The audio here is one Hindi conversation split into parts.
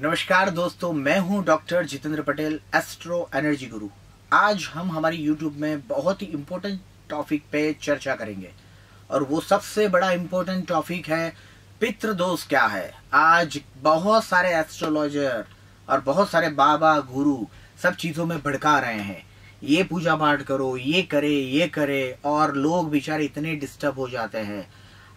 नमस्कार दोस्तों, मैं हूं doctor Jitendra Patel, astro energy गुरु। आज हम हमारी यूट्यूब में बहुत ही इम्पोर्टेंट टॉपिक पे चर्चा करेंगे और वो सबसे बड़ा इम्पोर्टेंट टॉपिक है पितृदोष क्या है। आज बहुत सारे एस्ट्रोलॉजर और बहुत सारे बाबा गुरु सब चीजों में भड़का रहे हैं, ये पूजा पाठ करो, ये करे और लोग बेचारे इतने डिस्टर्ब हो जाते हैं।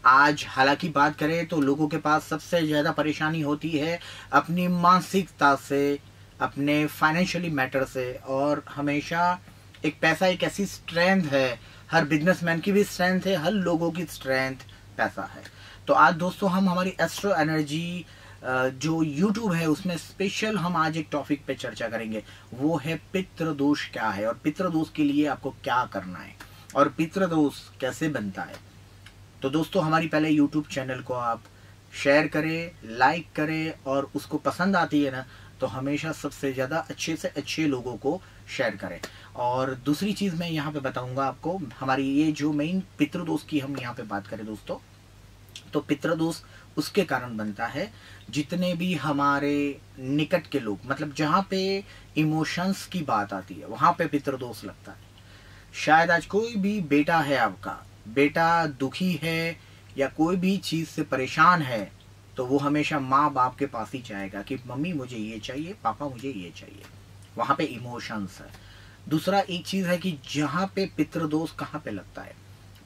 आज हालांकि बात करें तो लोगों के पास सबसे ज्यादा परेशानी होती है अपनी मानसिकता से, अपने फाइनेंशियली मैटर से। और हमेशा एक पैसा एक ऐसी स्ट्रेंथ है, हर बिजनेसमैन की भी स्ट्रेंथ है, हर लोगों की स्ट्रेंथ पैसा है। तो आज दोस्तों हम हमारी एस्ट्रो एनर्जी जो यूट्यूब है उसमें स्पेशल हम आज एक टॉपिक पे चर्चा करेंगे, वो है पितृदोष क्या है और पितृदोष के लिए आपको क्या करना है और पितृदोष कैसे बनता है। तो दोस्तों हमारी पहले YouTube चैनल को आप शेयर करें, लाइक करें और उसको पसंद आती है ना तो हमेशा सबसे ज़्यादा अच्छे से अच्छे लोगों को शेयर करें। और दूसरी चीज़ मैं यहाँ पे बताऊंगा आपको, हमारी ये जो मेन पितृदोष की हम यहाँ पे बात करें दोस्तों, तो पितृदोष उसके कारण बनता है जितने भी हमारे निकट के लोग, मतलब जहाँ पे इमोशंस की बात आती है वहाँ पे पितृदोष लगता है। शायद आज कोई भी बेटा है, आपका बेटा दुखी है या कोई भी चीज से परेशान है तो वो हमेशा माँ बाप के पास ही जाएगा कि मम्मी मुझे ये चाहिए, पापा मुझे ये चाहिए। वहां पे इमोशंस है। दूसरा एक चीज है कि जहाँ पे पितृदोष कहाँ पे लगता है,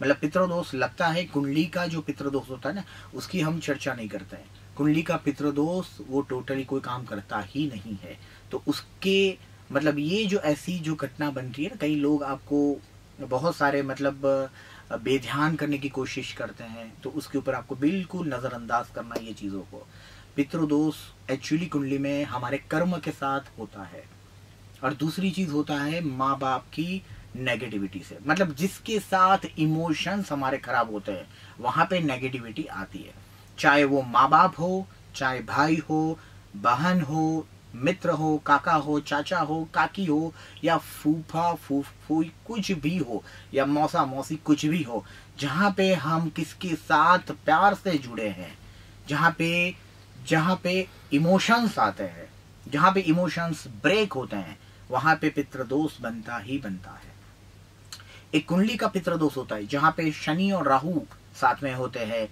मतलब पितृदोष लगता है कुंडली का जो पितृदोष होता है ना उसकी हम चर्चा नहीं करते हैं। कुंडली का पितृदोष वो टोटली कोई काम करता ही नहीं है। तो उसके मतलब ये जो ऐसी जो घटना बनती है ना, कई लोग आपको बहुत सारे मतलब बेध्यान करने की कोशिश करते हैं, तो उसके ऊपर आपको बिल्कुल नजरअंदाज करना ये चीजों को। पितृदोष एक्चुअली कुंडली में हमारे कर्म के साथ होता है। और दूसरी चीज होता है माँ बाप की नेगेटिविटी से, मतलब जिसके साथ इमोशंस हमारे खराब होते हैं वहां पे नेगेटिविटी आती है। चाहे वो माँ बाप हो, चाहे भाई हो, बहन हो, मित्र हो, काका हो, चाचा हो, काकी हो, या फूफा फूफी कुछ भी हो, या मौसा मौसी कुछ भी हो, जहाँ पे हम किसके साथ प्यार से जुड़े हैं, जहाँ पे इमोशंस आते हैं, जहाँ पे इमोशंस ब्रेक होते हैं, वहां पे पितृदोष बनता ही बनता है। एक कुंडली का पितृदोष होता है जहाँ पे शनि और राहु साथ में होते हैं।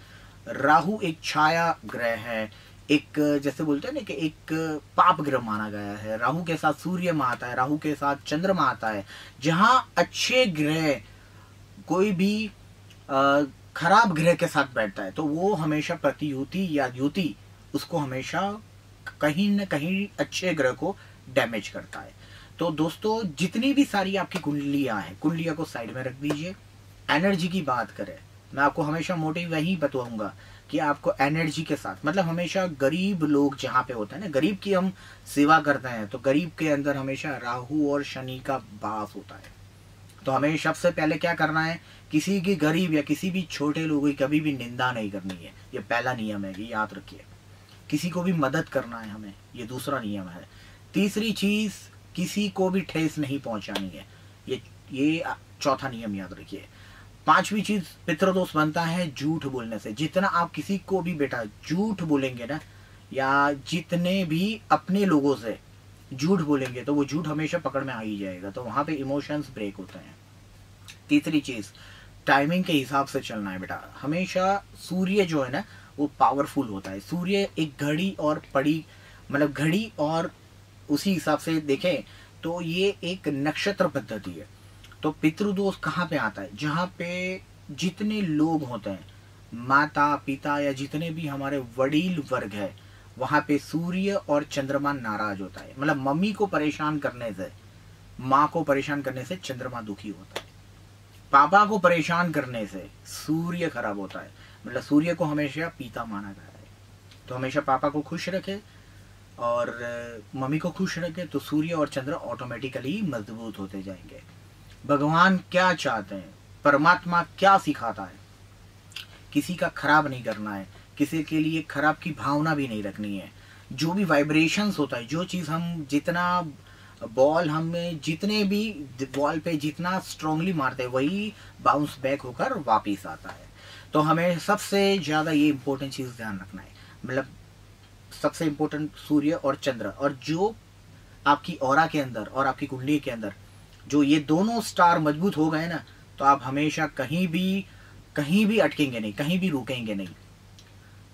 राहु एक छाया ग्रह है, एक जैसे बोलते हैं ना कि एक पाप ग्रह माना गया है। राहु के साथ सूर्य में आता है, राहु के साथ चंद्रमा आता है। जहां अच्छे ग्रह कोई भी खराब ग्रह के साथ बैठता है तो वो हमेशा प्रतियुति या युति उसको हमेशा कहीं न कहीं अच्छे ग्रह को डैमेज करता है। तो दोस्तों जितनी भी सारी आपकी कुंडलियां हैं, कुंडलियां को साइड में रख दीजिए। एनर्जी की बात करें, मैं आपको हमेशा मोटिव वही बताऊंगा कि आपको एनर्जी के साथ, मतलब हमेशा गरीब लोग जहाँ पे होते हैं ना, गरीब की हम सेवा करते हैं तो गरीब के अंदर हमेशा राहु और शनि का वास होता है। तो हमें सबसे पहले क्या करना है, किसी की गरीब या किसी भी छोटे लोगों की कभी भी निंदा नहीं करनी है। ये पहला नियम है, ये याद रखिए। किसी को भी मदद करना है हमें, ये दूसरा नियम है। तीसरी चीज, किसी को भी ठेस नहीं पहुंचानी है, ये चौथा नियम याद रखिए। पांचवी चीज पितृदोष बनता है झूठ बोलने से। जितना आप किसी को भी बेटा झूठ बोलेंगे ना, या जितने भी अपने लोगों से झूठ बोलेंगे तो वो झूठ हमेशा पकड़ में आ ही जाएगा, तो वहां पे इमोशंस ब्रेक होते हैं। तीसरी चीज, टाइमिंग के हिसाब से चलना है बेटा। हमेशा सूर्य जो है ना वो पावरफुल होता है। सूर्य एक घड़ी और पड़ी, मतलब घड़ी और उसी हिसाब से देखें तो ये एक नक्षत्र पद्धति है। तो पितृदोष कहाँ पे आता है, जहाँ पे जितने लोग होते हैं, माता पिता या जितने भी हमारे वडील वर्ग है, वहां पे सूर्य और चंद्रमा नाराज होता है। मतलब मम्मी को परेशान करने से, माँ को परेशान करने से चंद्रमा दुखी होता है। पापा को परेशान करने से सूर्य खराब होता है। मतलब सूर्य को हमेशा पिता माना गया है। तो हमेशा पापा को खुश रखे और मम्मी को खुश रखे तो सूर्य और चंद्र ऑटोमेटिकली मजबूत होते जाएंगे। भगवान क्या चाहते हैं, परमात्मा क्या सिखाता है, किसी का खराब नहीं करना है, किसी के लिए खराब की भावना भी नहीं रखनी है। जो भी वाइब्रेशंस होता है, जो चीज हम जितना बॉल हमें जितने भी बॉल पे जितना स्ट्रांगली मारते हैं वही बाउंस बैक होकर वापिस आता है। तो हमें सबसे ज्यादा ये इंपॉर्टेंट चीज ध्यान रखना है। मतलब सबसे इम्पोर्टेंट सूर्य और चंद्र, और जो आपकी ऑरा के अंदर और आपकी कुंडली के अंदर जो ये दोनों स्टार मजबूत हो गए ना, तो आप हमेशा कहीं भी अटकेंगे नहीं, कहीं भी रुकेंगे नहीं।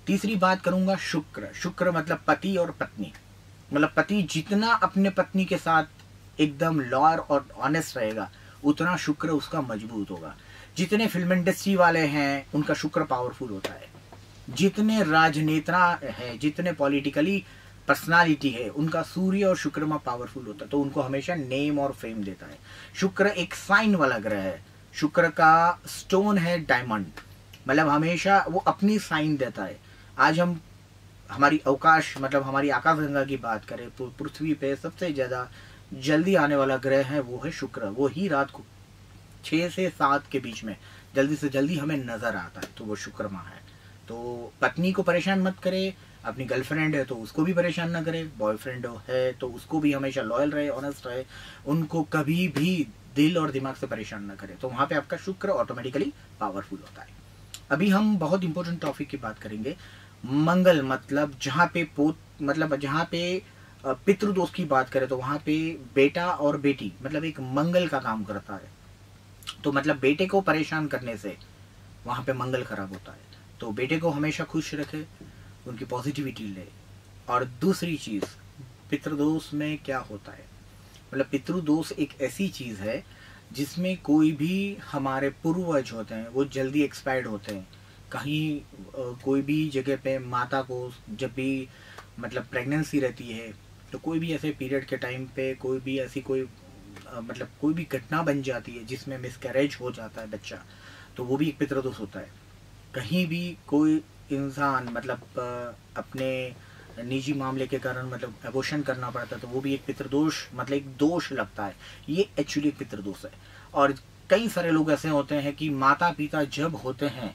तीसरी बात करूंगा शुक्र। शुक्र मतलब पति और पत्नी। मतलब पति जितना अपने पत्नी के साथ एकदम लॉयल और ऑनेस्ट रहेगा, उतना शुक्र उसका मजबूत होगा। जितने फिल्म इंडस्ट्री वाले हैं उनका शुक्र पावरफुल होता है, जितने राजनेता है, जितने पॉलिटिकली पर्सनालिटी है, उनका सूर्य और शुक्र में पावरफुल होता है, तो उनको हमेशा नेम और फेम देता है। शुक्र एक साइन वाला ग्रह है। शुक्र का स्टोन है डायमंड, मतलब हमेशा वो अपनी साइन देता है। आज हम हमारी अवकाश मतलब हमारी आकाशगंगा की बात करें तो पृथ्वी पे सबसे ज्यादा जल्दी आने वाला ग्रह है वो है शुक्र। वो ही रात को 6 से 7 के बीच में जल्दी से जल्दी हमें नजर आता है, तो वो शुक्र माह है। तो पत्नी को परेशान मत करे, अपनी गर्लफ्रेंड है तो उसको भी परेशान ना करे, बॉयफ्रेंड है तो उसको भी हमेशा लॉयल रहे, ऑनेस्ट रहे, उनको कभी भी दिल और दिमाग से परेशान ना करे, तो वहां पे आपका शुक्र ऑटोमेटिकली पावरफुल होता है। अभी हम बहुत इंपॉर्टेंट टॉपिक की बात करेंगे, मंगल। मतलब जहाँ पे जहाँ पे पितृदोष की बात करें तो वहां पे बेटा और बेटी मतलब एक मंगल का काम करता है। तो मतलब बेटे को परेशान करने से वहां पे मंगल खराब होता है, तो बेटे को हमेशा खुश रखे, उनकी पॉजिटिविटी ले। और दूसरी चीज, पितृदोष में क्या होता है, मतलब पितृदोष एक ऐसी चीज है जिसमें कोई भी हमारे पूर्वज होते हैं वो जल्दी एक्सपायर्ड होते हैं। कहीं कोई भी जगह पे माता को जब भी मतलब प्रेगनेंसी रहती है, तो कोई भी ऐसे पीरियड के टाइम पे कोई भी ऐसी कोई कोई भी घटना बन जाती है जिसमें मिसकैरेज हो जाता है बच्चा, तो वो भी एक पितृदोष होता है। कहीं भी कोई इंसान अपने निजी मामले के कारण एबॉर्शन करना पड़ता है, तो वो भी एक पितृदोष एक दोष लगता है। ये एक्चुअली एक पितृदोष है। और कई सारे लोग ऐसे होते हैं कि माता पिता जब होते हैं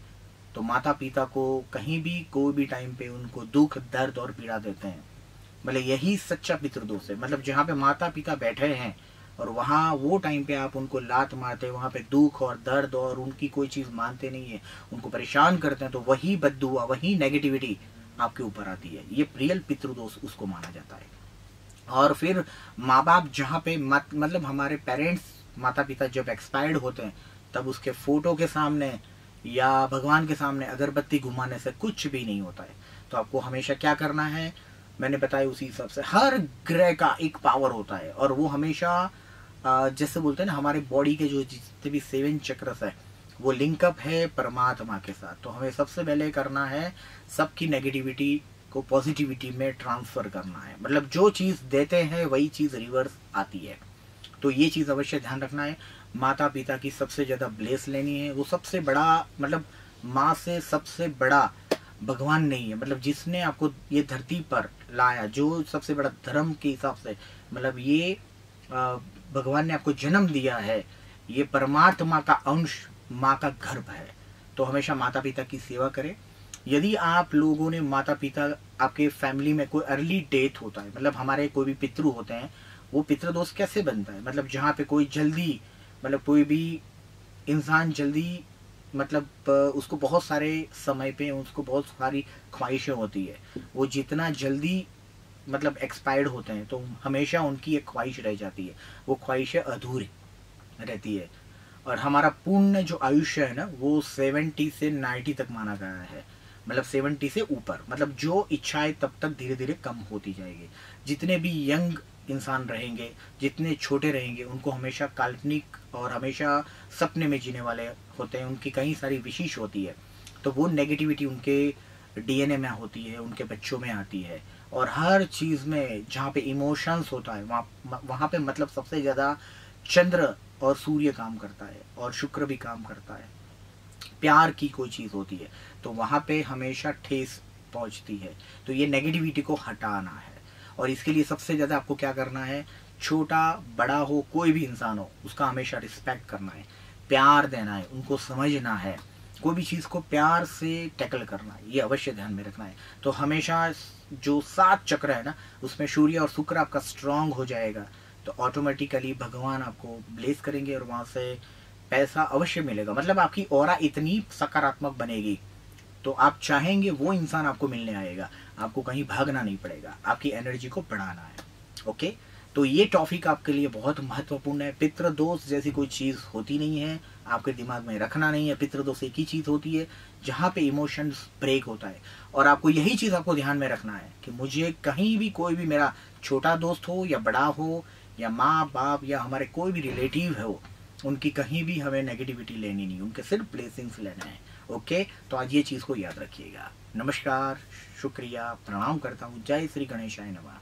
तो माता पिता को कहीं भी कोई भी टाइम पे उनको दुख दर्द और पीड़ा देते हैं। यही सच्चा पितृदोष है। जहाँ पे माता पिता बैठे हैं और वहाँ वो टाइम पे आप उनको लात मारते हैं, वहाँ पे दुख और दर्द और उनकी कोई चीज मानते नहीं है, उनको परेशान करते हैं, तो वही बद्दुआ, वही नेगेटिविटी आपके ऊपर आती है। ये रियल पितृदोष उसको माना जाता है। और फिर माँ बाप जहाँ पे हमारे पेरेंट्स माता पिता जब एक्सपायर्ड होते हैं, तब उसके फोटो के सामने या भगवान के सामने अगरबत्ती घुमाने से कुछ भी नहीं होता है। तो आपको हमेशा क्या करना है, मैंने बताया उसी हिसाब से। हर ग्रह का एक पावर होता है और वो हमेशा जैसे बोलते हैं ना, हमारे बॉडी के जो जितने भी 7 चक्रस है वो लिंकअप है परमात्मा के साथ। तो हमें सबसे पहले करना है सबकी नेगेटिविटी को पॉजिटिविटी में ट्रांसफर करना है। जो चीज देते हैं वही चीज रिवर्स आती है। तो ये चीज अवश्य ध्यान रखना है। माता पिता की सबसे ज्यादा ब्लेस लेनी है। वो सबसे बड़ा माँ से सबसे बड़ा भगवान नहीं है। जिसने आपको ये धरती पर लाया, जो सबसे बड़ा धर्म के हिसाब से ये भगवान ने आपको जन्म दिया है, ये परमात्मा का अंश, माँ का गर्भ है। तो हमेशा माता पिता की सेवा करें। यदि आप लोगों ने माता पिता, आपके फैमिली में कोई अर्ली डेथ होता है, हमारे कोई भी पितृ होते हैं, वो पितृदोष कैसे बनता है, जहाँ पे कोई जल्दी कोई भी इंसान जल्दी उसको बहुत सारे समय पे उसको बहुत सारी ख्वाहिशें होती है, वो जितना जल्दी एक्सपायर्ड होते हैं तो हमेशा उनकी एक ख्वाहिश रह जाती है, वो ख्वाहिशें अधूरी रहती है। और हमारा पूर्ण जो आयुष्य है ना, वो 70 से 90 तक माना गया है। 70 से ऊपर, जो इच्छाएं तब तक धीरे धीरे कम होती जाएगी। जितने भी यंग इंसान रहेंगे, जितने छोटे रहेंगे, उनको हमेशा काल्पनिक और हमेशा सपने में जीने वाले होते हैं। उनकी कई सारी विशेष होती है, तो वो नेगेटिविटी उनके डीएनए में होती है, उनके बच्चों में आती है। और हर चीज में जहाँ पे इमोशंस होता है वहाँ पे सबसे ज्यादा चंद्र और सूर्य काम करता है और शुक्र भी काम करता है। प्यार की कोई चीज होती है तो वहां पे हमेशा ठेस पहुंचती है। तो ये नेगेटिविटी को हटाना है। और इसके लिए सबसे ज्यादा आपको क्या करना है, छोटा बड़ा हो कोई भी इंसान हो, उसका हमेशा रिस्पेक्ट करना है, प्यार देना है, उनको समझना है, कोई भी चीज को प्यार से टैकल करना है, ये अवश्य ध्यान में रखना है। तो हमेशा जो 7 चक्र है ना, उसमें सूर्य और शुक्र आपका स्ट्रांग हो जाएगा, तो ऑटोमेटिकली भगवान आपको ब्लेस करेंगे और वहां से पैसा अवश्य मिलेगा। आपकी ऑरा इतनी सकारात्मक बनेगी तो आप चाहेंगे वो इंसान आपको मिलने आएगा, आपको कहीं भागना नहीं पड़ेगा, आपकी एनर्जी को बढ़ाना है। ओके, तो ये टॉपिक आपके लिए बहुत महत्वपूर्ण है। पितृदोष जैसी कोई चीज़ होती नहीं है, आपके दिमाग में रखना नहीं है। पितृदोष एक ही चीज़ होती है जहाँ पे इमोशंस ब्रेक होता है, और आपको यही चीज़ आपको ध्यान में रखना है कि मुझे कहीं भी कोई भी मेरा छोटा दोस्त हो या बड़ा हो या माँ बाप या हमारे कोई भी रिलेटिव हो, उनकी कहीं भी हमें नेगेटिविटी लेनी नहीं, उनके सिर्फ ब्लेसिंग्स लेना है। ओके, तो आज ये चीज़ को याद रखिएगा। नमस्कार, शुक्रिया, प्रणाम करता हूँ। जय श्री गणेशाय नमः।